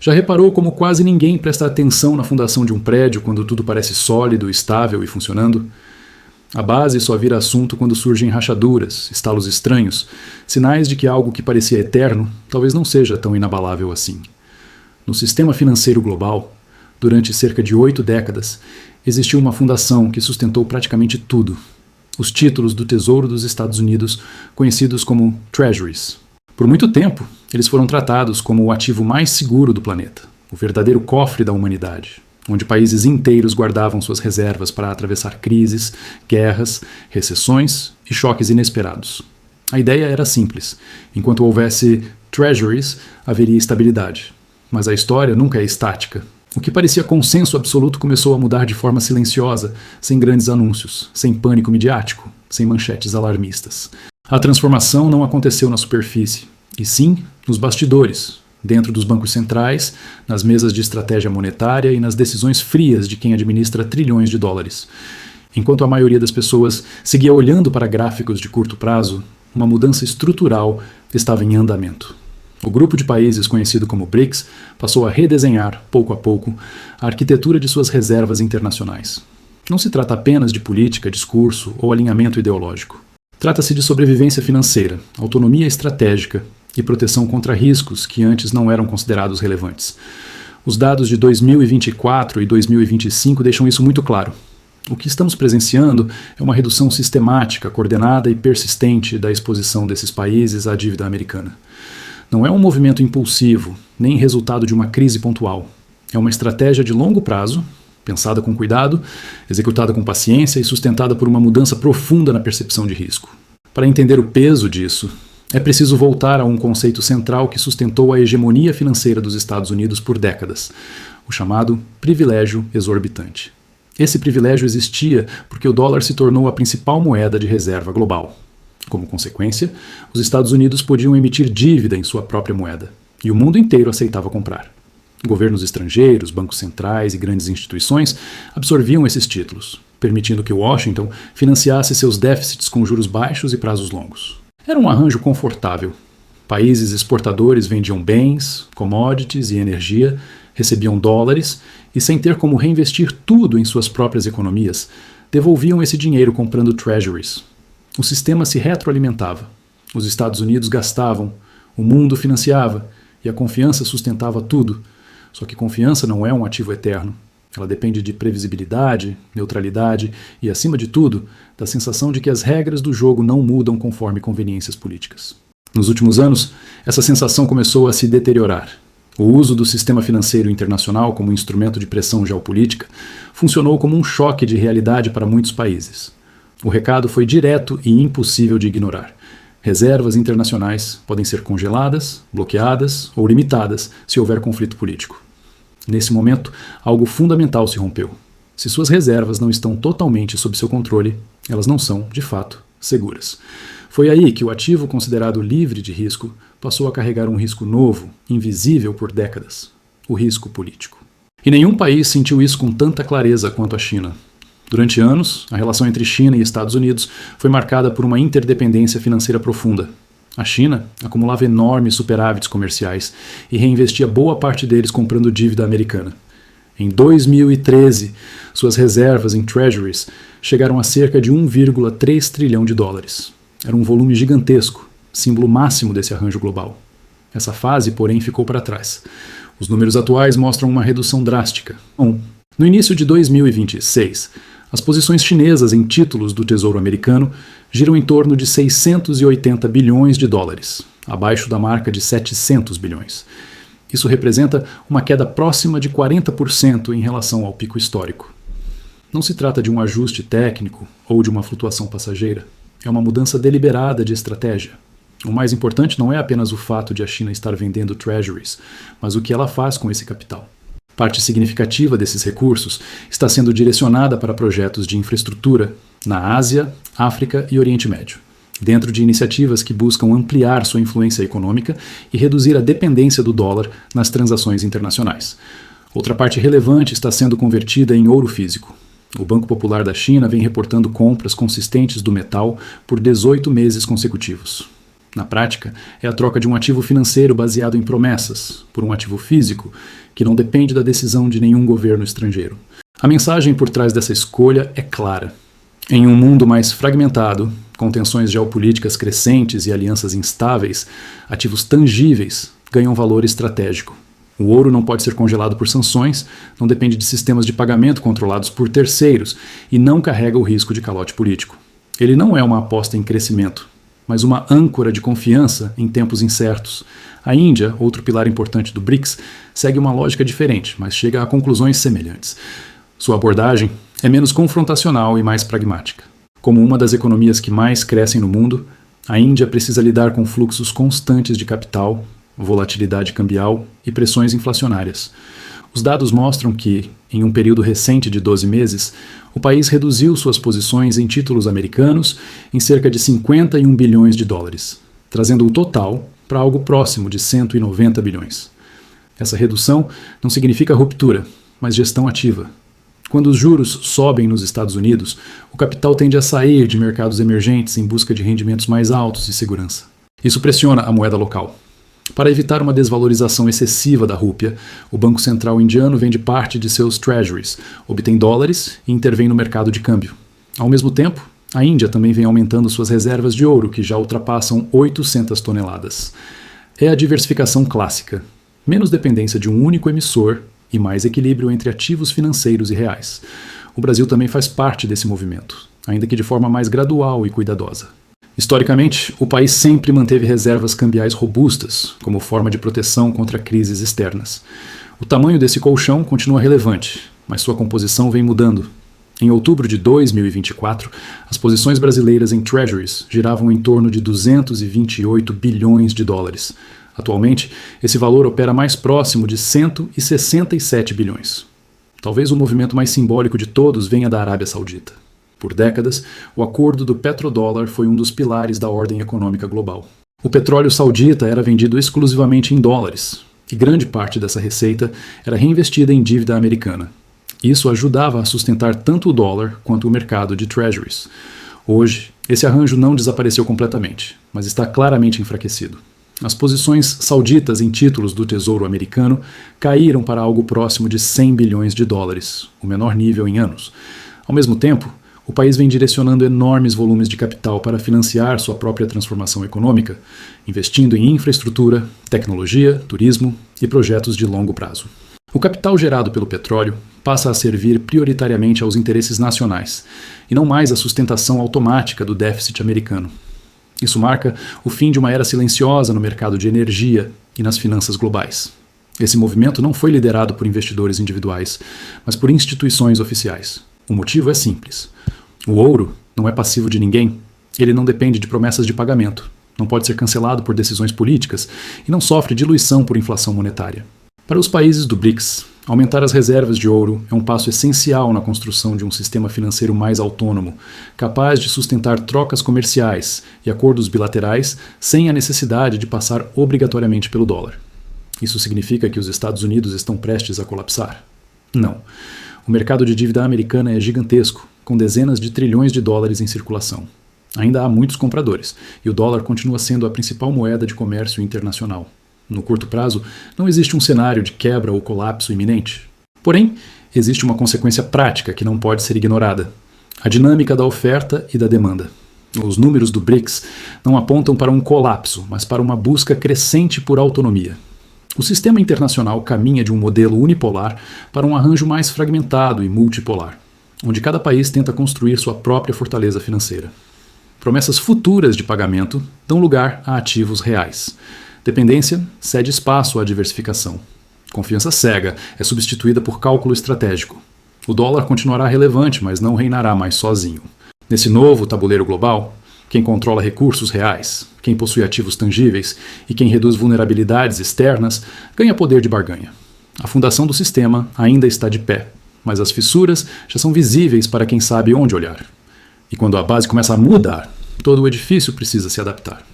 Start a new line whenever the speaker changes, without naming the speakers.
Já reparou como quase ninguém presta atenção na fundação de um prédio quando tudo parece sólido, estável e funcionando? A base só vira assunto quando surgem rachaduras, estalos estranhos, sinais de que algo que parecia eterno talvez não seja tão inabalável assim. No sistema financeiro global, durante cerca de 8 décadas, existiu uma fundação que sustentou praticamente tudo: os títulos do Tesouro dos Estados Unidos, conhecidos como Treasuries. Por muito tempo, eles foram tratados como o ativo mais seguro do planeta, o verdadeiro cofre da humanidade, onde países inteiros guardavam suas reservas para atravessar crises, guerras, recessões e choques inesperados. A ideia era simples: enquanto houvesse treasuries, haveria estabilidade. Mas a história nunca é estática. O que parecia consenso absoluto começou a mudar de forma silenciosa, sem grandes anúncios, sem pânico midiático, sem manchetes alarmistas. A transformação não aconteceu na superfície, e sim nos bastidores, dentro dos bancos centrais, nas mesas de estratégia monetária e nas decisões frias de quem administra trilhões de dólares. Enquanto a maioria das pessoas seguia olhando para gráficos de curto prazo, uma mudança estrutural estava em andamento. O grupo de países conhecido como BRICS passou a redesenhar, pouco a pouco, a arquitetura de suas reservas internacionais. Não se trata apenas de política, discurso ou alinhamento ideológico. Trata-se de sobrevivência financeira, autonomia estratégica e proteção contra riscos que antes não eram considerados relevantes. Os dados de 2024 e 2025 deixam isso muito claro. O que estamos presenciando é uma redução sistemática, coordenada e persistente da exposição desses países à dívida americana. Não é um movimento impulsivo, nem resultado de uma crise pontual. É uma estratégia de longo prazo, pensada com cuidado, executada com paciência e sustentada por uma mudança profunda na percepção de risco. Para entender o peso disso, é preciso voltar a um conceito central que sustentou a hegemonia financeira dos Estados Unidos por décadas, o chamado privilégio exorbitante. Esse privilégio existia porque o dólar se tornou a principal moeda de reserva global. Como consequência, os Estados Unidos podiam emitir dívida em sua própria moeda, e o mundo inteiro aceitava comprar. Governos estrangeiros, bancos centrais e grandes instituições absorviam esses títulos, permitindo que Washington financiasse seus déficits com juros baixos e prazos longos. Era um arranjo confortável. Países exportadores vendiam bens, commodities e energia, recebiam dólares e, sem ter como reinvestir tudo em suas próprias economias, devolviam esse dinheiro comprando treasuries. O sistema se retroalimentava. Os Estados Unidos gastavam, o mundo financiava e a confiança sustentava tudo. Só que confiança não é um ativo eterno. Ela depende de previsibilidade, neutralidade e, acima de tudo, da sensação de que as regras do jogo não mudam conforme conveniências políticas. Nos últimos anos, essa sensação começou a se deteriorar. O uso do sistema financeiro internacional como instrumento de pressão geopolítica funcionou como um choque de realidade para muitos países. O recado foi direto e impossível de ignorar. Reservas internacionais podem ser congeladas, bloqueadas ou limitadas se houver conflito político. Nesse momento, algo fundamental se rompeu. Se suas reservas não estão totalmente sob seu controle, elas não são, de fato, seguras. Foi aí que o ativo considerado livre de risco passou a carregar um risco novo, invisível por décadas: o risco político. E nenhum país sentiu isso com tanta clareza quanto a China. Durante anos, a relação entre China e Estados Unidos foi marcada por uma interdependência financeira profunda. A China acumulava enormes superávites comerciais e reinvestia boa parte deles comprando dívida americana. Em 2013, suas reservas em treasuries chegaram a cerca de 1,3 trilhão de dólares. Era um volume gigantesco, símbolo máximo desse arranjo global. Essa fase, porém, ficou para trás. Os números atuais mostram uma redução drástica. No início de 2026, as posições chinesas em títulos do Tesouro americano giram em torno de 680 bilhões de dólares, abaixo da marca de 700 bilhões. Isso representa uma queda próxima de 40% em relação ao pico histórico. Não se trata de um ajuste técnico ou de uma flutuação passageira. É uma mudança deliberada de estratégia. O mais importante não é apenas o fato de a China estar vendendo treasuries, mas o que ela faz com esse capital. Parte significativa desses recursos está sendo direcionada para projetos de infraestrutura na Ásia, África e Oriente Médio, dentro de iniciativas que buscam ampliar sua influência econômica e reduzir a dependência do dólar nas transações internacionais. Outra parte relevante está sendo convertida em ouro físico. O Banco Popular da China vem reportando compras consistentes do metal por 18 meses consecutivos. Na prática, é a troca de um ativo financeiro baseado em promessas por um ativo físico que não depende da decisão de nenhum governo estrangeiro. A mensagem por trás dessa escolha é clara. Em um mundo mais fragmentado, com tensões geopolíticas crescentes e alianças instáveis, ativos tangíveis ganham valor estratégico. O ouro não pode ser congelado por sanções, não depende de sistemas de pagamento controlados por terceiros e não carrega o risco de calote político. Ele não é uma aposta em crescimento, mas uma âncora de confiança em tempos incertos. A Índia, outro pilar importante do BRICS, segue uma lógica diferente, mas chega a conclusões semelhantes. Sua abordagem é menos confrontacional e mais pragmática. Como uma das economias que mais crescem no mundo, a Índia precisa lidar com fluxos constantes de capital, volatilidade cambial e pressões inflacionárias. Os dados mostram que, em um período recente de 12 meses, o país reduziu suas posições em títulos americanos em cerca de 51 bilhões de dólares, trazendo o total para algo próximo de 190 bilhões. Essa redução não significa ruptura, mas gestão ativa. Quando os juros sobem nos Estados Unidos, o capital tende a sair de mercados emergentes em busca de rendimentos mais altos e segurança. Isso pressiona a moeda local. Para evitar uma desvalorização excessiva da rúpia, o Banco Central indiano vende parte de seus treasuries, obtém dólares e intervém no mercado de câmbio. Ao mesmo tempo, a Índia também vem aumentando suas reservas de ouro, que já ultrapassam 800 toneladas. É a diversificação clássica. Menos dependência de um único emissor e mais equilíbrio entre ativos financeiros e reais. O Brasil também faz parte desse movimento, ainda que de forma mais gradual e cuidadosa. Historicamente, o país sempre manteve reservas cambiais robustas, como forma de proteção contra crises externas. O tamanho desse colchão continua relevante, mas sua composição vem mudando. Em outubro de 2024, as posições brasileiras em treasuries giravam em torno de 228 bilhões de dólares. Atualmente, esse valor opera mais próximo de 167 bilhões. Talvez o movimento mais simbólico de todos venha da Arábia Saudita. Por décadas, o acordo do petrodólar foi um dos pilares da ordem econômica global. O petróleo saudita era vendido exclusivamente em dólares, e grande parte dessa receita era reinvestida em dívida americana. Isso ajudava a sustentar tanto o dólar quanto o mercado de treasuries. Hoje, esse arranjo não desapareceu completamente, mas está claramente enfraquecido. As posições sauditas em títulos do Tesouro americano caíram para algo próximo de 100 bilhões de dólares, o menor nível em anos. Ao mesmo tempo, o país vem direcionando enormes volumes de capital para financiar sua própria transformação econômica, investindo em infraestrutura, tecnologia, turismo e projetos de longo prazo. O capital gerado pelo petróleo passa a servir prioritariamente aos interesses nacionais, e não mais à sustentação automática do déficit americano. Isso marca o fim de uma era silenciosa no mercado de energia e nas finanças globais. Esse movimento não foi liderado por investidores individuais, mas por instituições oficiais. O motivo é simples. O ouro não é passivo de ninguém. Ele não depende de promessas de pagamento, não pode ser cancelado por decisões políticas e não sofre diluição por inflação monetária. Para os países do BRICS, aumentar as reservas de ouro é um passo essencial na construção de um sistema financeiro mais autônomo, capaz de sustentar trocas comerciais e acordos bilaterais sem a necessidade de passar obrigatoriamente pelo dólar. Isso significa que os Estados Unidos estão prestes a colapsar? Não. O mercado de dívida americana é gigantesco, com dezenas de trilhões de dólares em circulação. Ainda há muitos compradores, e o dólar continua sendo a principal moeda de comércio internacional. No curto prazo, não existe um cenário de quebra ou colapso iminente. Porém, existe uma consequência prática que não pode ser ignorada: a dinâmica da oferta e da demanda. Os números do BRICS não apontam para um colapso, mas para uma busca crescente por autonomia. O sistema internacional caminha de um modelo unipolar para um arranjo mais fragmentado e multipolar, onde cada país tenta construir sua própria fortaleza financeira. Promessas futuras de pagamento dão lugar a ativos reais. Dependência cede espaço à diversificação. Confiança cega é substituída por cálculo estratégico. O dólar continuará relevante, mas não reinará mais sozinho. Nesse novo tabuleiro global, quem controla recursos reais, quem possui ativos tangíveis e quem reduz vulnerabilidades externas ganha poder de barganha. A fundação do sistema ainda está de pé, mas as fissuras já são visíveis para quem sabe onde olhar. E quando a base começa a mudar, todo o edifício precisa se adaptar.